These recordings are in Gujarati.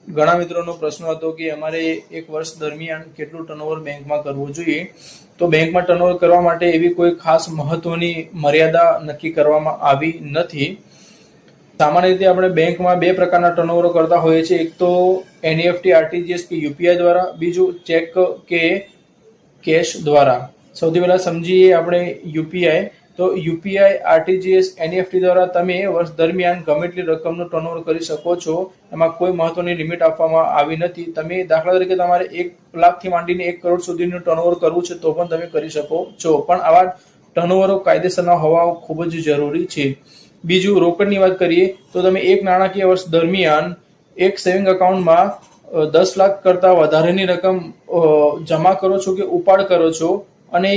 ઘણા મિત્રોનો પ્રશ્ન હતો કે અમારે એક વર્ષ દરમિયાન કેટલું ટર્નઓવર બેંકમાં કરવું જોઈએ. તો બેંકમાં ટર્નઓવર કરવા માટે એવી કોઈ ખાસ મહત્વની મર્યાદા નક્કી કરવામાં આવી નથી. સામાન્ય રીતે આપણે બેંકમાં બે પ્રકારના ટર્નઓવર કરતા હોઈએ છીએ. એક તો એનઈએફટી, આરટીજીએસ કે યુપીઆઈ દ્વારા, બીજું ચેક કે કેશ દ્વારા. સૌથી પહેલા સમજીએ આપણે યુપીઆઈ. તો યુપીઆઈ, આરટીજીએસ, એનઈએફટી દ્વારા તમે વર્ષ દરમિયાન ગમે તેટલી રકમનું ટર્નઓવર કરી શકો છો. એમાં કોઈ મહત્વની લિમિટ આપવામાં આવી નથી. તમે દાખલા તરીકે તમારે 1 લાખથી માંડીને 1 કરોડ સુધીનું ટર્નઓવર કરવું છે તો પણ તમે કરી શકો છો. પણ આવા ટર્નઓવરો કાયદેસરના હોવા ખૂબ જ જરૂરી છે. બીજું, રોકડની વાત કરીએ તો તમે એક નાણાકીય વર્ષ દરમિયાન એક સેવિંગ એકાઉન્ટમાં 10 લાખ કરતાં વધારેની રકમ જમા કરો છો કે ઉપાડ કરો છો અને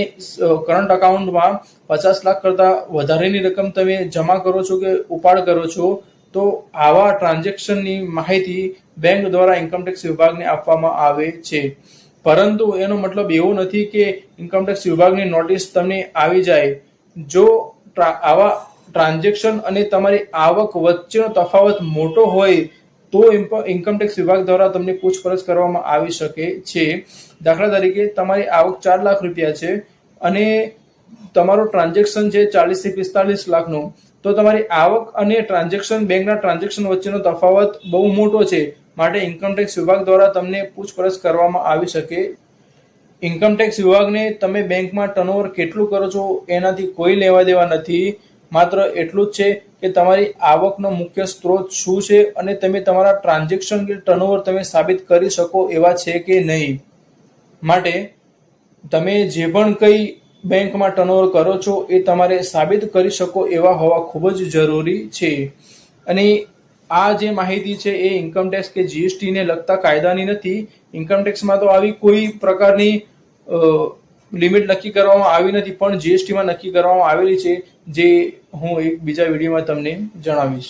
કરંટ અકાઉન્ટમાં 50 લાખ કરતાં વધારેની રકમ તમે જમા કરો છો કે ઉપાડ કરો છો, તો આવા ટ્રાન્ઝેક્શનની માહિતી બેંક દ્વારા ઇન્કમટેક્સ વિભાગને આપવામાં આવે છે. પરંતુ એનો મતલબ એવો નથી કે ઇન્કમટેક્સ વિભાગની નોટિસ તમને આવી જાય. જો આવા ટ્રાન્ઝેક્શન અને તમારી આવક વચ્ચેનો તફાવત મોટો હોય તો ઇન્કમટેક્સ વિભાગ દ્વારા તમને પૂછપરછ કરવામાં આવી શકે છે. દાખલા તરીકે તમારી આવક 4 લાખ રૂપિયા છે અને તમારું ટ્રાન્ઝેક્શન છે 40 થી 45 લાખનું, તો તમારી આવક અને ટ્રાન્ઝેક્શન, બેંકના ટ્રાન્ઝેક્શન વચ્ચેનો તફાવત બહુ મોટો છે, માટે ઇન્કમટેક્સ વિભાગ દ્વારા તમને પૂછપરછ કરવામાં આવી શકે. ઇન્કમટેક્સ વિભાગને તમે બેંકમાં ટર્નઓવર કેટલું કરો છો એનાથી કોઈ લેવા દેવા નથી. માત્ર એટલું જ છે કે તમારી આવકનો મુખ્ય સ્ત્રોત શું છે અને તમે તમારા ટ્રાન્ઝેક્શન કે ટર્નઓવર તમે સાબિત કરી શકો એવા છે કે નહીં. માટે તમે જે પણ કંઈ બેંકમાં ટર્નઓવર કરો છો એ તમારે સાબિત કરી શકો એવા હોવા ખૂબ જ જરૂરી છે. અને આ જે માહિતી છે એ ઇન્કમટેક્સ કે જીએસટીને લગતા કાયદાની નથી. ઇન્કમટેક્સમાં તો આવી કોઈ પ્રકારની લિમિટ નક્કી કરવામાં આવી નથી, પણ જીએસટીમાં નક્કી કરવામાં આવેલી છે, જે હું એક બીજા વિડીયોમાં તમને જણાવીશ.